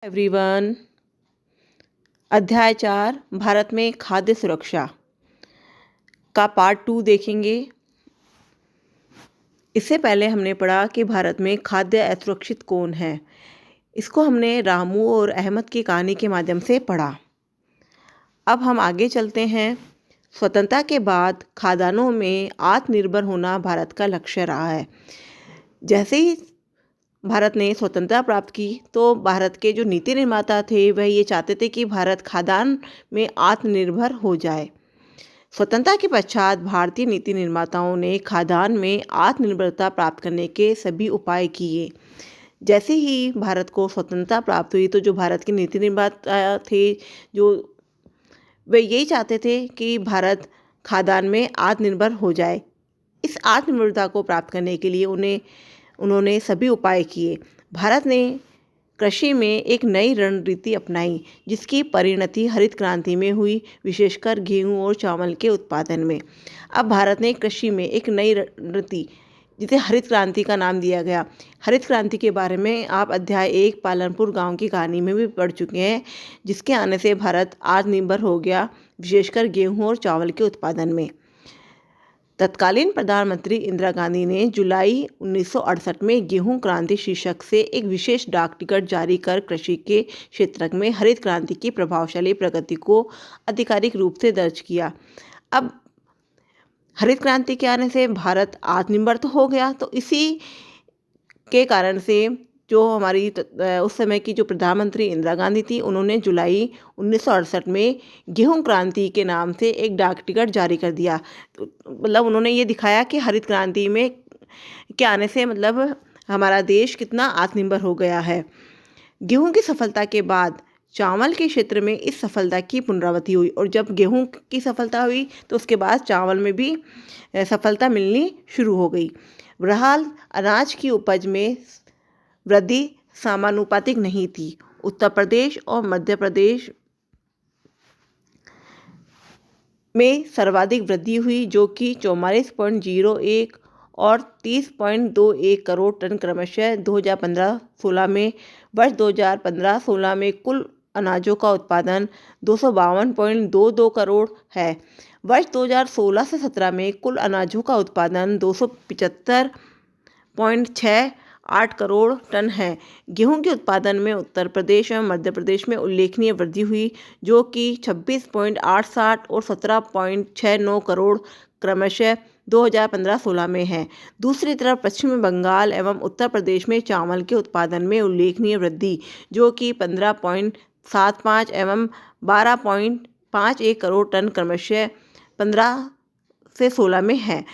Everyone. अध्याय 4 भारत में खाद्य सुरक्षा का पार्ट 2 देखेंगे। इससे पहले हमने पढ़ा कि भारत में खाद्य असुरक्षित कौन है। इसको हमने रामू और अहमद की कहानी के माध्यम से पढ़ा। अब हम आगे चलते हैं। स्वतंत्रता के बाद खाद्यान्नों में आत्मनिर्भर होना भारत का लक्ष्य रहा है। जैसे ही भारत ने स्वतंत्रता प्राप्त की तो भारत के जो नीति निर्माता थे वह ये चाहते थे कि भारत खाद्यान्न में आत्मनिर्भर हो जाए। स्वतंत्रता के पश्चात भारतीय नीति निर्माताओं ने खाद्यान्न में आत्मनिर्भरता प्राप्त करने के सभी उपाय किए। जैसे ही भारत को स्वतंत्रता प्राप्त हुई तो जो भारत के नीति निर्माता थे जो वे यही चाहते थे कि भारत खाद्यान्न में आत्मनिर्भर हो जाए। इस आत्मनिर्भरता को प्राप्त करने के लिए उन्होंने सभी उपाय किए। भारत ने कृषि में एक नई रणनीति अपनाई जिसकी परिणति हरित क्रांति में हुई, विशेषकर गेहूं और चावल के उत्पादन में। अब भारत ने कृषि में एक नई रणनीति जिसे हरित क्रांति का नाम दिया गया। हरित क्रांति के बारे में आप अध्याय 1 पालनपुर गांव की कहानी में भी पढ़ चुके हैं, जिसके आने से भारत आत्मनिर्भर हो गया, विशेषकर गेहूं और चावल के उत्पादन में। तत्कालीन प्रधानमंत्री इंदिरा गांधी ने जुलाई 1968 में गेहूं क्रांति शीर्षक से एक विशेष डाक टिकट जारी कर कृषि के क्षेत्र में हरित क्रांति की प्रभावशाली प्रगति को आधिकारिक रूप से दर्ज किया। अब हरित क्रांति के आने से भारत आत्मनिर्भर तो हो गया, तो इसी के कारण से जो हमारी उस समय की जो प्रधानमंत्री इंदिरा गांधी थी, उन्होंने जुलाई 1968 में गेहूं क्रांति के नाम से एक डाक टिकट जारी कर दिया। मतलब उन्होंने ये दिखाया कि हरित क्रांति में के आने से मतलब हमारा देश कितना आत्मनिर्भर हो गया है। गेहूं की सफलता के बाद चावल के क्षेत्र में इस सफलता की पुनरावृत्ति हुई, और जब गेहूं की सफलता हुई तो उसके बाद चावल में भी सफलता मिलनी शुरू हो गई। बहरहाल अनाज की उपज में वृद्धि समानुपातिक नहीं थी। उत्तर प्रदेश और मध्य प्रदेश में सर्वाधिक वृद्धि हुई, जो कि 44.01 और 30.21 करोड़ टन क्रमशः 2015-16 में। वर्ष 2015-16 में कुल अनाजों का उत्पादन 252.22 करोड़ है। वर्ष 2016 से 17 में कुल अनाजों का उत्पादन 275.68 करोड़ टन है। गेहूं के उत्पादन में उत्तर प्रदेश और मध्य प्रदेश में उल्लेखनीय वृद्धि हुई, जो कि 26.88 और 17.69 करोड़ क्रमशः 2015-16 में है। दूसरी तरफ पश्चिम बंगाल एवं उत्तर प्रदेश में चावल के उत्पादन में उल्लेखनीय वृद्धि, जो कि 15.75 एवं 12.51 करोड़ टन क्रमशः 15 से 16 में है।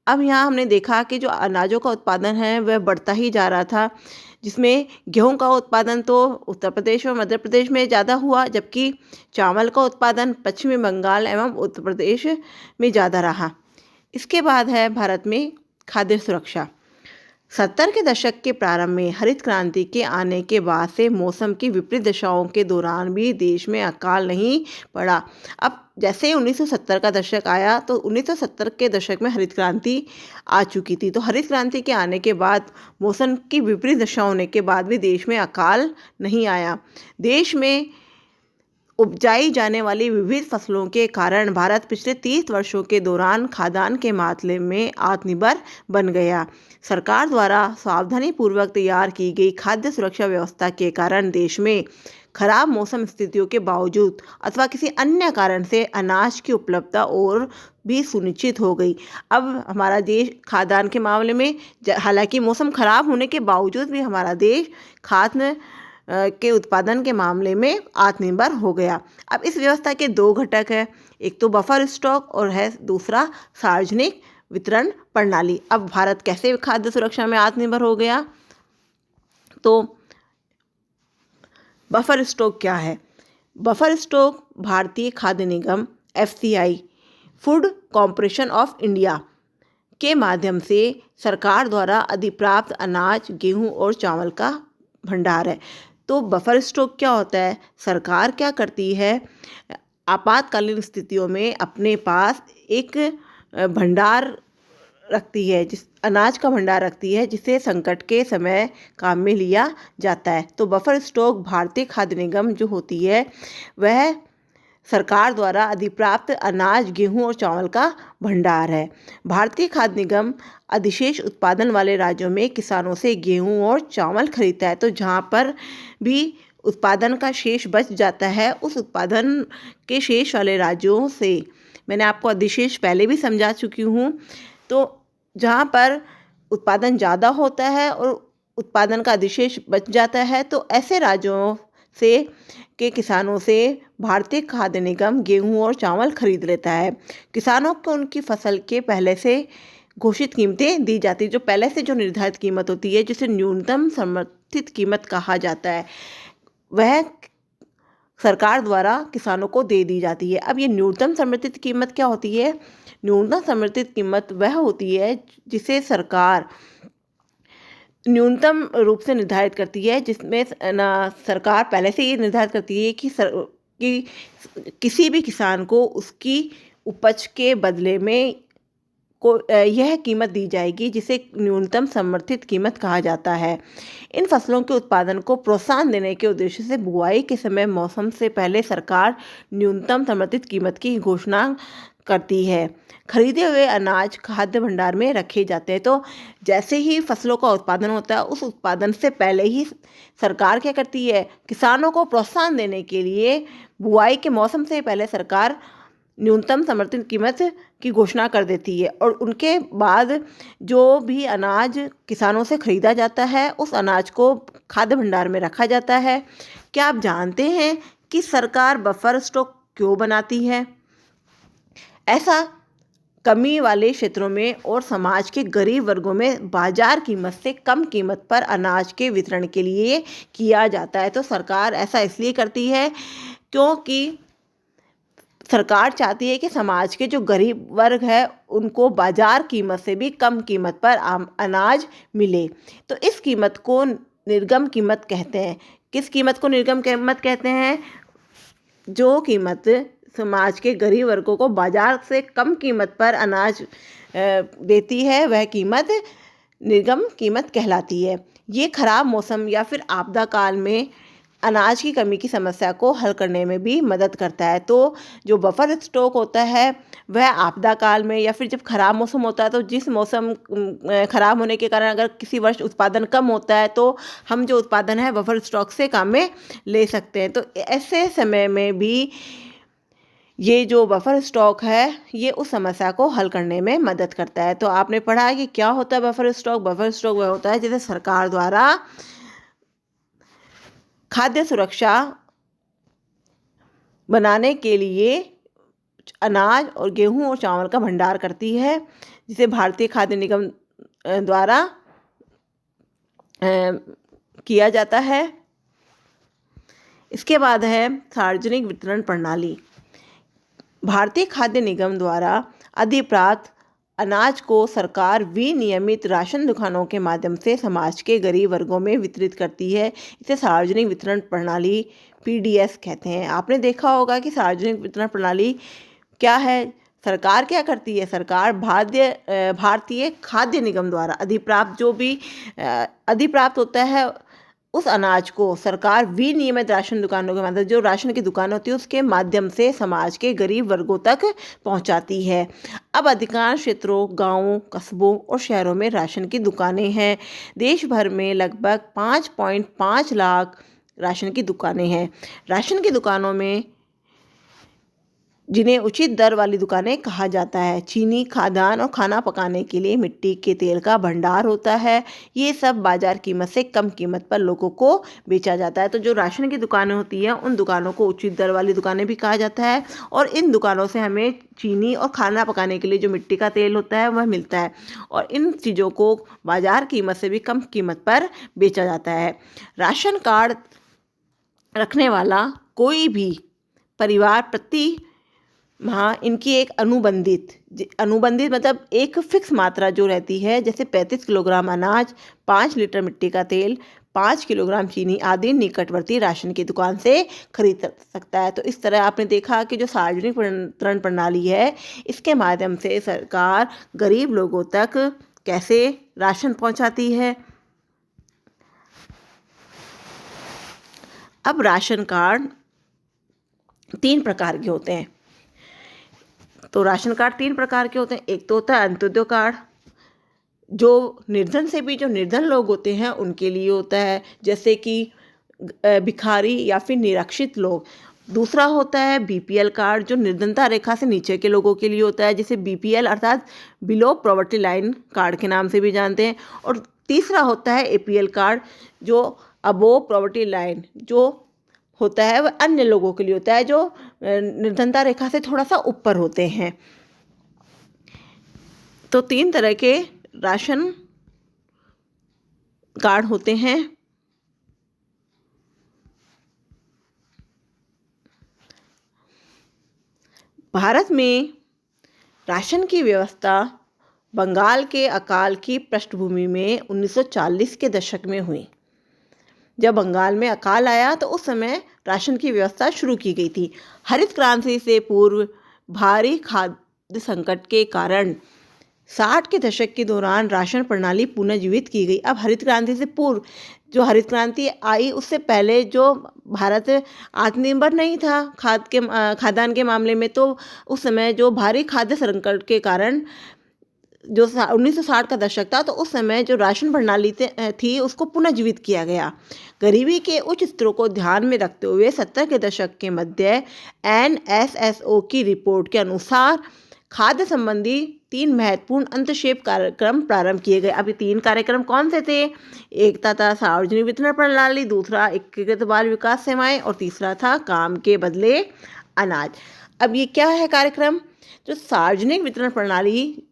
अब यहाँ हमने देखा कि जो अनाजों का उत्पादन है वह बढ़ता ही जा रहा था, जिसमें गेहूं का उत्पादन तो उत्तर प्रदेश और मध्य प्रदेश में ज़्यादा हुआ, जबकि चावल का उत्पादन पश्चिमी बंगाल एवं उत्तर प्रदेश में ज़्यादा रहा। इसके बाद है भारत में खाद्य सुरक्षा। 70 के दशक के प्रारंभ में हरित क्रांति के आने के बाद से मौसम की विपरीत दशाओं के दौरान भी देश में अकाल नहीं पड़ा। अब जैसे ही 1970 का दशक आया तो 1970 के दशक में हरित क्रांति आ चुकी थी, तो हरित क्रांति के आने के बाद मौसम की विपरीत दशा होने के बाद भी देश में अकाल नहीं आया। देश में उपजाई जाने वाली विविध फसलों के कारण भारत पिछले 30 वर्षों के दौरान खाद्यान्न के मामले में आत्मनिर्भर बन गया। सरकार द्वारा सावधानीपूर्वक तैयार की गई खाद्य सुरक्षा व्यवस्था के कारण देश में खराब मौसम स्थितियों के बावजूद अथवा किसी अन्य कारण से अनाज की उपलब्धता और भी सुनिश्चित हो गई। अब हमारा देश खाद्यान्न के मामले में हालांकि मौसम खराब होने के बावजूद भी हमारा देश खाद्य के उत्पादन के मामले में आत्मनिर्भर हो गया। अब इस व्यवस्था के 2 घटक है, एक तो बफर स्टॉक और है दूसरा सार्वजनिक वितरण प्रणाली। अब भारत कैसे खाद्य सुरक्षा में आत्मनिर्भर हो गया, तो बफर स्टॉक क्या है? बफर स्टॉक भारतीय खाद्य निगम FCI food corporation of India के माध्यम से सरकार द्वारा अधिप्राप्त अनाज, गेहूं और चावल का भंडार है। तो बफर स्टॉक क्या होता है? सरकार क्या करती है, आपातकालीन स्थितियों में अपने पास एक भंडार रखती है, जिस अनाज का भंडार रखती है, जिसे संकट के समय काम में लिया जाता है। तो बफर स्टॉक भारतीय खाद्य निगम जो होती है वह सरकार द्वारा अधिप्राप्त अनाज, गेहूं और चावल का भंडार है। भारतीय खाद्य निगम अधिशेष उत्पादन वाले राज्यों में किसानों से गेहूं और चावल खरीदता है। तो जहां पर भी उत्पादन का शेष बच जाता है, उस उत्पादन के शेष वाले राज्यों से, मैंने आपको अधिशेष पहले भी समझा चुकी हूँ, तो जहाँ पर उत्पादन ज़्यादा होता है और उत्पादन का अधिशेष बच जाता है, तो ऐसे राज्यों से के किसानों से भारतीय खाद्य निगम गेहूं और चावल खरीद लेता है। किसानों को उनकी फसल के पहले से घोषित कीमतें दी जाती है, जो पहले से जो निर्धारित कीमत होती है, जिसे न्यूनतम समर्थित कीमत कहा जाता है, वह सरकार द्वारा किसानों को दे दी जाती है। अब ये न्यूनतम समर्थित कीमत क्या होती है? न्यूनतम समर्थित कीमत वह होती है जिसे सरकार न्यूनतम रूप से निर्धारित करती है, जिसमें सरकार पहले से ये निर्धारित करती है कि किसी भी किसान को उसकी उपज के बदले में यह कीमत दी जाएगी, जिसे न्यूनतम समर्थित कीमत कहा जाता है। इन फसलों के उत्पादन को प्रोत्साहन देने के उद्देश्य से बुआई के समय मौसम से पहले सरकार न्यूनतम समर्थित कीमत की घोषणा करती है। खरीदे हुए अनाज खाद्य भंडार में रखे जाते हैं। तो जैसे ही फसलों का उत्पादन होता है, उस उत्पादन से पहले ही सरकार क्या करती है? किसानों को प्रोत्साहन देने के लिए बुआई के मौसम से पहले सरकार न्यूनतम समर्थित कीमत की घोषणा कर देती है, और उनके बाद जो भी अनाज किसानों से खरीदा जाता है, उस अनाज को खाद्य भंडार में रखा जाता है। क्या आप जानते हैं कि सरकार बफर स्टॉक क्यों बनाती है? ऐसा कमी वाले क्षेत्रों में और समाज के गरीब वर्गों में बाजार कीमत से कम कीमत पर अनाज के वितरण के लिए किया जाता है। तो सरकार ऐसा इसलिए करती है क्योंकि सरकार चाहती है कि समाज के जो गरीब वर्ग है उनको बाजार कीमत से भी कम कीमत पर अनाज मिले। तो इस कीमत को निर्गम कीमत कहते हैं। किस कीमत को निर्गम कीमत कहते हैं? जो कीमत समाज के गरीब वर्गों को बाजार से कम कीमत पर अनाज देती है, वह कीमत निर्गम कीमत कहलाती है। ये खराब मौसम या फिर आपदा काल में अनाज की कमी की समस्या को हल करने में भी मदद करता है। तो जो बफर स्टॉक होता है वह आपदा काल में या फिर जब खराब मौसम होता है, तो जिस मौसम खराब होने के कारण अगर किसी वर्ष उत्पादन कम होता है, तो हम जो उत्पादन है बफर स्टॉक से काम में ले सकते हैं। तो ऐसे समय में भी ये जो बफर स्टॉक है, ये उस समस्या को हल करने में मदद करता है। तो आपने पढ़ा है कि क्या होता है बफर स्टॉक? बफर स्टॉक वह होता है जिसे सरकार द्वारा खाद्य सुरक्षा बनाने के लिए अनाज और गेहूं और चावल का भंडार करती है, जिसे भारतीय खाद्य निगम द्वारा किया जाता है। इसके बाद है सार्वजनिक वितरण प्रणाली। भारतीय खाद्य निगम द्वारा अधिप्राप्त अनाज को सरकार विनियमित राशन दुकानों के माध्यम से समाज के गरीब वर्गों में वितरित करती है। इसे सार्वजनिक वितरण प्रणाली PDS कहते हैं। आपने देखा होगा कि सार्वजनिक वितरण प्रणाली क्या है? सरकार क्या करती है? सरकार भारतीय खाद्य निगम द्वारा अधिप्राप्त जो भी अधिप्राप्त होता है, उस अनाज को सरकार विनियमित राशन दुकानों के माध्यम, जो राशन की दुकान होती है, उसके माध्यम से समाज के गरीब वर्गों तक पहुंचाती है। अब अधिकांश क्षेत्रों, गांवों, कस्बों और शहरों में राशन की दुकानें हैं। देश भर में लगभग 5.5 लाख राशन की दुकानें हैं। राशन की दुकानों में जिन्हें उचित दर वाली दुकानें कहा जाता है, चीनी, खाद्यान्न और खाना पकाने के लिए मिट्टी के तेल का भंडार होता है। ये सब बाजार कीमत से कम कीमत पर लोगों को बेचा जाता है। तो जो राशन की दुकानें होती हैं, उन दुकानों को उचित दर वाली दुकानें भी कहा जाता है, और इन दुकानों से हमें चीनी और खाना पकाने के लिए जो मिट्टी का तेल होता है वह मिलता है, और इन चीज़ों को बाजार कीमत से भी कम कीमत पर बेचा जाता है। राशन कार्ड रखने वाला कोई भी परिवार प्रति माह इनकी एक अनुबंधित मतलब एक फिक्स मात्रा जो रहती है, जैसे 35 किलोग्राम अनाज, 5 लीटर मिट्टी का तेल, 5 किलोग्राम चीनी आदि निकटवर्ती राशन की दुकान से खरीद सकता है। तो इस तरह आपने देखा कि जो सार्वजनिक वितरण प्रणाली है, इसके माध्यम से सरकार गरीब लोगों तक कैसे राशन पहुंचाती है। अब राशन कार्ड 3 प्रकार के होते हैं। तो राशन कार्ड 3 प्रकार के होते हैं। एक तो होता है अंत्योदय कार्ड, जो निर्धन लोग होते हैं उनके लिए होता है, जैसे कि भिखारी या फिर निरक्षित लोग। दूसरा होता है बीपीएल कार्ड, जो निर्धनता रेखा से नीचे के लोगों के लिए होता है, जिसे बीपीएल अर्थात बिलो पॉवर्टी लाइन कार्ड के नाम से भी जानते हैं। और तीसरा होता है एपीएल कार्ड, जो अबोव पॉवर्टी लाइन जो होता है वह अन्य लोगों के लिए होता है, जो निर्धनता रेखा से थोड़ा सा ऊपर होते हैं। तो 3 तरह के राशन कार्ड होते हैं। भारत में राशन की व्यवस्था बंगाल के अकाल की पृष्ठभूमि में 1940 के दशक में हुई। जब बंगाल में अकाल आया तो उस समय राशन की व्यवस्था शुरू की गई थी। हरित क्रांति से पूर्व भारी खाद्य संकट के कारण 60 के दशक के दौरान राशन प्रणाली पुनर्जीवित की गई। अब हरित क्रांति से पूर्व जो हरित क्रांति आई, उससे पहले जो भारत आत्मनिर्भर नहीं था खाद्यान्न के मामले में, तो उस समय जो भारी खाद्य संकट के कारण जो 1960 का दशक था, तो उस समय जो राशन प्रणाली थी उसको पुनर्जीवित किया गया। गरीबी के उच्च स्तरों को ध्यान में रखते हुए 70 के दशक के मध्य NSSO की रिपोर्ट के अनुसार खाद्य संबंधी 3 महत्वपूर्ण अंतक्षेप कार्यक्रम प्रारंभ किए गए। अब ये 3 कार्यक्रम कौन से थे? एक था सार्वजनिक वितरण प्रणाली, दूसरा एकीकृत बाल विकास सेवाएं और तीसरा था काम के बदले अनाज। अब ये क्या है कार्यक्रम? जो सार्वजनिक वितरण प्रणाली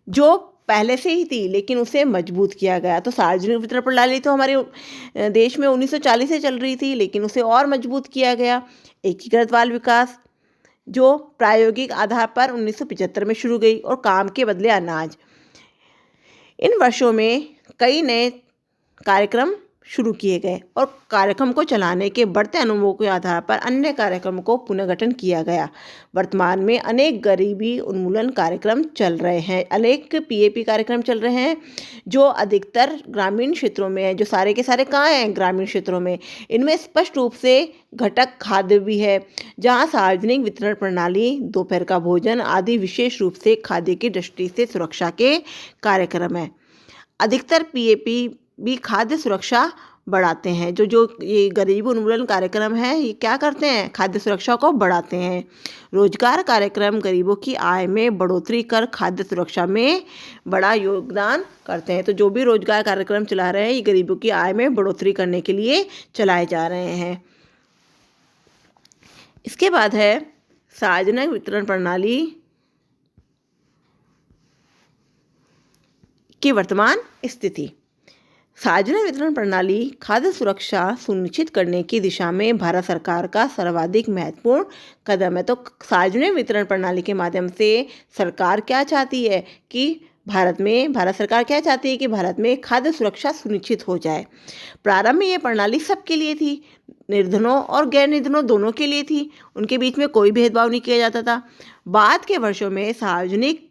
जो पहले से ही थी लेकिन उसे मजबूत किया गया। तो सार्वजनिक वितरण प्रणाली तो हमारे देश में 1940 से चल रही थी, लेकिन उसे और मजबूत किया गया। एकीकृत बाल विकास जो प्रायोगिक आधार पर 1975 में शुरू गई, और काम के बदले अनाज। इन वर्षों में कई नए कार्यक्रम शुरू किए गए और कार्यक्रम को चलाने के बढ़ते अनुभवों के आधार पर अन्य कार्यक्रमों को पुनर्गठन किया गया। वर्तमान में अनेक गरीबी उन्मूलन कार्यक्रम चल रहे हैं, अनेक पीएपी कार्यक्रम चल रहे हैं, जो अधिकतर ग्रामीण क्षेत्रों में है। जो सारे के सारे कहाँ हैं? ग्रामीण क्षेत्रों में। इनमें स्पष्ट रूप से घटक खाद्य भी है, जहाँ सार्वजनिक वितरण प्रणाली, दोपहर का भोजन आदि विशेष रूप से खाद्य की दृष्टि से सुरक्षा के कार्यक्रम है। अधिकतर पीएपी भी खाद्य सुरक्षा बढ़ाते हैं। जो ये गरीबी उन्मूलन कार्यक्रम है, ये क्या करते हैं? खाद्य सुरक्षा को बढ़ाते हैं। रोजगार कार्यक्रम गरीबों की आय में बढ़ोतरी कर खाद्य सुरक्षा में बड़ा योगदान करते हैं। तो जो भी रोजगार कार्यक्रम चला रहे हैं, ये गरीबों की आय में बढ़ोतरी करने के लिए चलाए जा रहे हैं। इसके बाद है सार्वजनिक वितरण प्रणाली की वर्तमान स्थिति। सार्वजनिक वितरण प्रणाली खाद्य सुरक्षा सुनिश्चित करने की दिशा में भारत सरकार का सर्वाधिक महत्वपूर्ण कदम है। तो सार्वजनिक वितरण प्रणाली के माध्यम से सरकार क्या चाहती है कि भारत सरकार क्या चाहती है कि भारत में खाद्य सुरक्षा सुनिश्चित हो जाए। प्रारंभ में ये प्रणाली सबके लिए थी, निर्धनों और गैर निर्धनों दोनों के लिए थी, उनके बीच में कोई भेदभाव नहीं किया जाता था। बाद के वर्षों में सार्वजनिक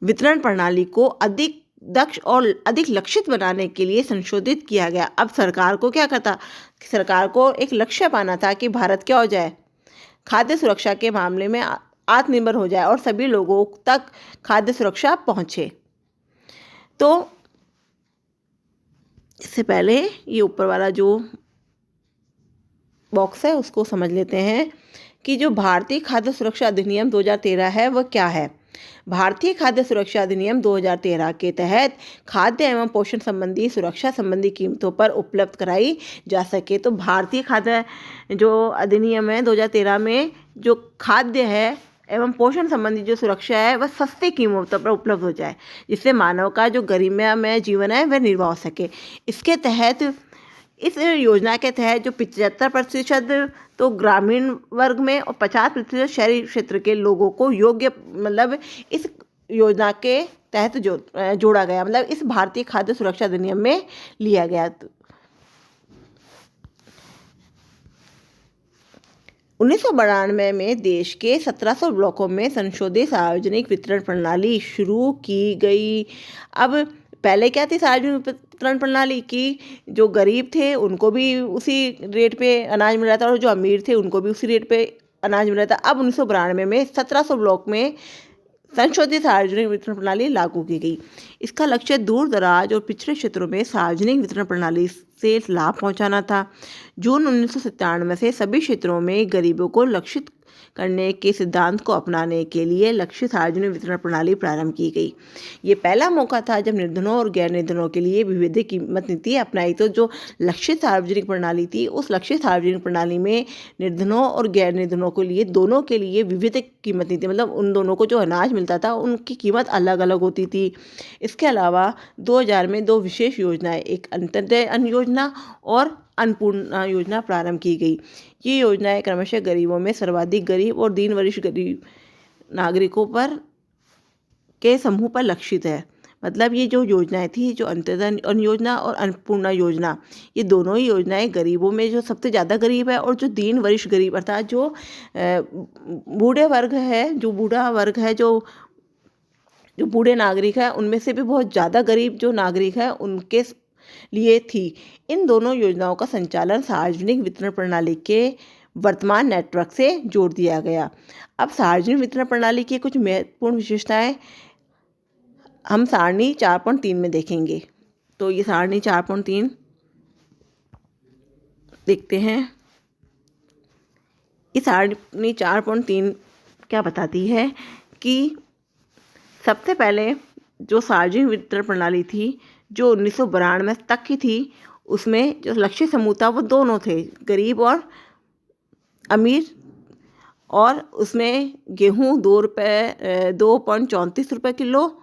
वितरण प्रणाली को अधिक दक्ष और अधिक लक्षित बनाने के लिए संशोधित किया गया। अब सरकार को क्या करता? सरकार को एक लक्ष्य पाना था कि भारत क्या हो जाए? खाद्य सुरक्षा के मामले में आत्मनिर्भर हो जाए और सभी लोगों तक खाद्य सुरक्षा पहुंचे। तो इससे पहले ये ऊपर वाला जो बॉक्स है उसको समझ लेते हैं कि जो भारतीय खाद्य सुरक्षा अधिनियम 2013 है वह क्या है। भारतीय खाद्य सुरक्षा अधिनियम 2013 के तहत खाद्य एवं पोषण संबंधी सुरक्षा संबंधी कीमतों पर उपलब्ध कराई जा सके। तो भारतीय खाद्य जो अधिनियम है 2013 में जो खाद्य है एवं पोषण संबंधी जो सुरक्षा है वह सस्ती कीमतों पर उपलब्ध हो जाए, जिससे मानव का जो गरीबमय जीवन है वह निर्वाह हो सके। इसके तहत इस योजना के तहत जो 75% तो ग्रामीण वर्ग में और 50% शहरी क्षेत्र के लोगों को योग्य इस योजना के तहत जोड़ा गया, मतलब इस भारतीय खाद्य सुरक्षा अधिनियम में लिया गया। 1992 में देश के 1700 ब्लॉकों में संशोधित सार्वजनिक वितरण प्रणाली शुरू की गई। अब पहले क्या थी सार्वजनिक वितरण प्रणाली की, जो गरीब थे उनको भी उसी रेट पे अनाज मिल रहा था और जो अमीर थे उनको भी उसी रेट पे अनाज मिल रहा था। अब 1992 में 1700 ब्लॉक में संशोधित सार्वजनिक वितरण प्रणाली लागू की गई। इसका लक्ष्य दूर दराज और पिछड़े क्षेत्रों में सार्वजनिक वितरण प्रणाली से लाभ पहुंचाना था। जून 1997 से सभी क्षेत्रों में गरीबों को लक्षित करने के सिद्धांत को अपनाने के लिए लक्षित सार्वजनिक वितरण प्रणाली प्रारंभ की गई। ये पहला मौका था जब निर्धनों और गैर निर्धनों के लिए विविध कीमत नीति अपनाई। तो जो लक्षित सार्वजनिक प्रणाली थी, उस लक्षित सार्वजनिक प्रणाली में निर्धनों और गैर निर्धनों के लिए दोनों के लिए विविध कीमत नीति, मतलब उन दोनों को जो अनाज मिलता था उनकी कीमत अलग अलग होती थी। इसके अलावा 2000 में 2 विशेष योजनाएं, एक अंत्योदय अन्न योजना और अन्नपूर्णा योजना प्रारंभ की गई। ये योजनाएं क्रमशः गरीबों में सर्वाधिक गरीब और दीन वरिष्ठ गरीब नागरिकों पर के समूह पर लक्षित है। मतलब ये जो योजनाएं थी, जो अंत्योदय अन्न योजना और अन्नपूर्णा योजना, ये दोनों ही योजनाएं गरीबों में जो सबसे ज़्यादा गरीब है और जो दीन वरिष्ठ गरीब अर्थात जो बूढ़ा वर्ग है, जो बूढ़े नागरिक है, उनमें से भी बहुत ज़्यादा गरीब जो नागरिक है उनके लिए थी। इन दोनों योजनाओं का संचालन सार्वजनिक वितरण प्रणाली के वर्तमान नेटवर्क से जोड़ दिया गया। अब सार्वजनिक वितरण प्रणाली की कुछ महत्वपूर्ण विशेषताएं हम सारणी 4.3 में देखेंगे। तो ये सारणी 4.3 देखते हैं। इस सारणी 4.3 क्या बताती है कि सबसे पहले जो सार्वजनिक वितरण प्रणाली थी, जो 1992 तक की थी, उसमें जो लक्ष्य समूह था वो दोनों थे, गरीब और अमीर। और उसमें गेहूँ 2.34 रुपये किलो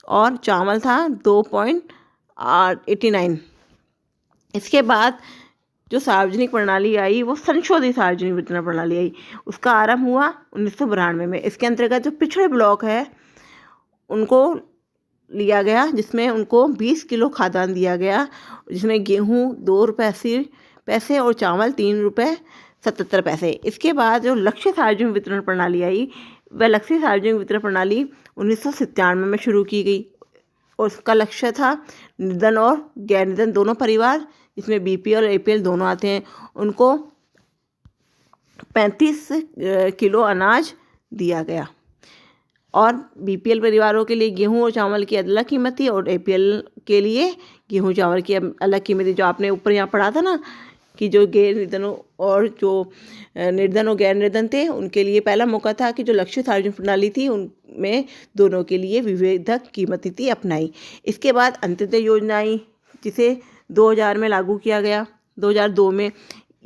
और चावल था 2.89। इसके बाद जो सार्वजनिक प्रणाली आई वो संशोधित सार्वजनिक वितरण प्रणाली आई। उसका आरंभ हुआ 1992 में। इसके अंतर्गत जो पिछड़े ब्लॉक है उनको लिया गया, जिसमें उनको 20 किलो खाद्यान्न दिया गया, जिसमें गेहूँ 2 रुपये 80 पैसे और चावल 3 रुपये 77 पैसे। इसके बाद जो लक्ष्य सार्वजनिक वितरण प्रणाली आई, वह लक्ष्य सार्वजनिक वितरण प्रणाली 1997 में शुरू की गई और उसका लक्ष्य था निर्धन और गैर निर्धन दोनों परिवार, जिसमें BPL और APL दोनों आते हैं, उनको 35 किलो अनाज दिया गया। और BPL परिवारों के लिए गेहूं और चावल की अलग कीमत थी और APL के लिए गेहूं चावल की अलग कीमत थी। जो आपने ऊपर यहाँ पढ़ा था ना कि जो गैर निर्धनों और जो निर्धन और गैर निर्धन थे उनके लिए पहला मौका था कि जो लक्ष्य सार्वजनिक प्रणाली थी उनमें दोनों के लिए विविधक कीमत नीति अपनाई। इसके बाद अंत्योदय योजना आई, जिसे 2000 में लागू किया गया। 2002 में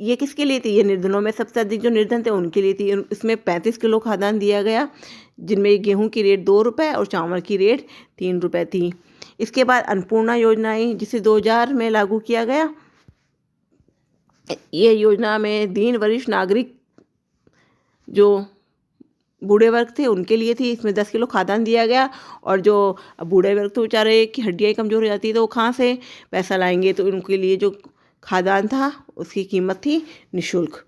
ये किसके लिए थी? ये निर्धनों में सबसे अधिक जो निर्धन थे उनके लिए थी। इसमें 35 किलो खाद्यान्न दिया गया, जिनमें गेहूं की रेट 2 रुपये और चावल की रेट 3 रुपये थी। इसके बाद अन्नपूर्णा योजना आई, जिसे 2000 में लागू किया गया। ये योजना में दीन वरिष्ठ नागरिक जो बूढ़े वर्ग थे उनके लिए थी। इसमें 10 किलो खाद्यान्न दिया गया और जो बूढ़े वर्ग तो बेचारे की हड्डियाँ कमज़ोर हो जाती है तो वो कहाँ से पैसा लाएंगे, तो उनके लिए जो खाद्यान्न था उसकी कीमत थी निःशुल्क।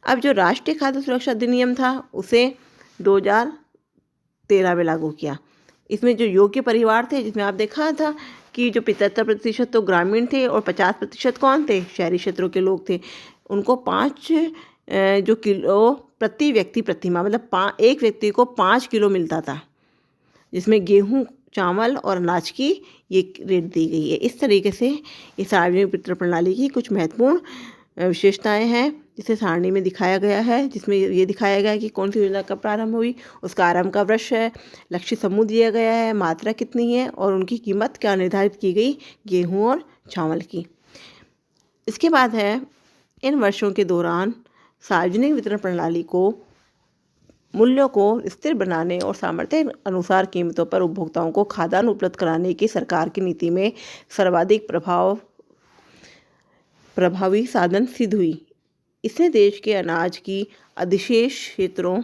अब जो राष्ट्रीय खाद्य सुरक्षा अधिनियम था उसे 2013 में लागू किया। इसमें जो योग्य परिवार थे, जिसमें आप देखा था कि जो 75% तो ग्रामीण थे और 50% कौन थे? शहरी क्षेत्रों के लोग थे। उनको 5 जो किलो प्रति व्यक्ति प्रति माह, मतलब एक व्यक्ति को 5 किलो मिलता था, जिसमें गेहूँ, चावल और अनाज की ये रेट दी गई है। इस तरीके से ये सार्वजनिक वितरण प्रणाली की कुछ महत्वपूर्ण विशेषताएं हैं, जिसे सारणी में दिखाया गया है, जिसमें ये दिखाया गया है कि कौन सी योजना कब प्रारंभ हुई, उसका आरंभ का वर्ष है, लक्ष्य समूह दिया गया है, मात्रा कितनी है और उनकी कीमत क्या निर्धारित की गई गेहूँ और चावल की। इसके बाद है इन वर्षों के दौरान सार्वजनिक वितरण प्रणाली को मूल्यों को स्थिर बनाने और सामर्थ्य अनुसार कीमतों पर उपभोक्ताओं को खाद्यान्न उपलब्ध कराने की सरकार की नीति में सर्वाधिक प्रभावी साधन सिद्ध हुई। इसने देश के अनाज की अधिशेष क्षेत्रों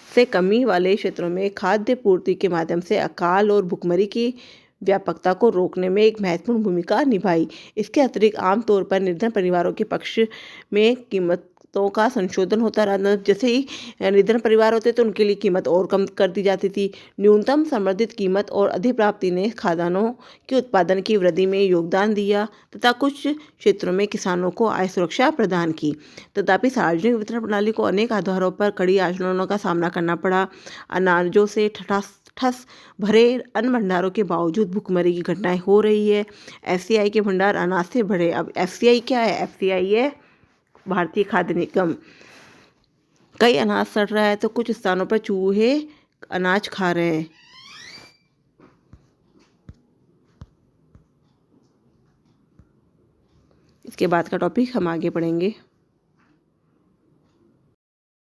से कमी वाले क्षेत्रों में खाद्य पूर्ति के माध्यम से अकाल और भुखमरी की व्यापकता को रोकने में एक महत्वपूर्ण भूमिका निभाई। इसके अतिरिक्त आमतौर पर निर्धन परिवारों के पक्ष में कीमतों का संशोधन होता रहा। जैसे ही निर्धन परिवार होते तो उनके लिए कीमत और कम कर दी जाती थी। न्यूनतम संवर्धित कीमत और अधिप्राप्ति ने खाद्यान्नों के उत्पादन की वृद्धि में योगदान दिया तथा कुछ क्षेत्रों में किसानों को आय सुरक्षा प्रदान की। तथापि सार्वजनिक वितरण प्रणाली को अनेक आधारों पर कड़ी आलोचनाओं का सामना करना पड़ा। अनाजों से ठस भरे अन्न भंडारों के बावजूद भुखमरी की घटनाएं हो रही है। एफसीआई के भंडार अनाज से भरे। अब एफसीआई क्या है? एफसीआई है भारतीय खाद्य निगम। कई अनाज सड़ रहा है तो कुछ स्थानों पर चूहे अनाज खा रहे हैं। इसके बाद का टॉपिक हम आगे पढ़ेंगे।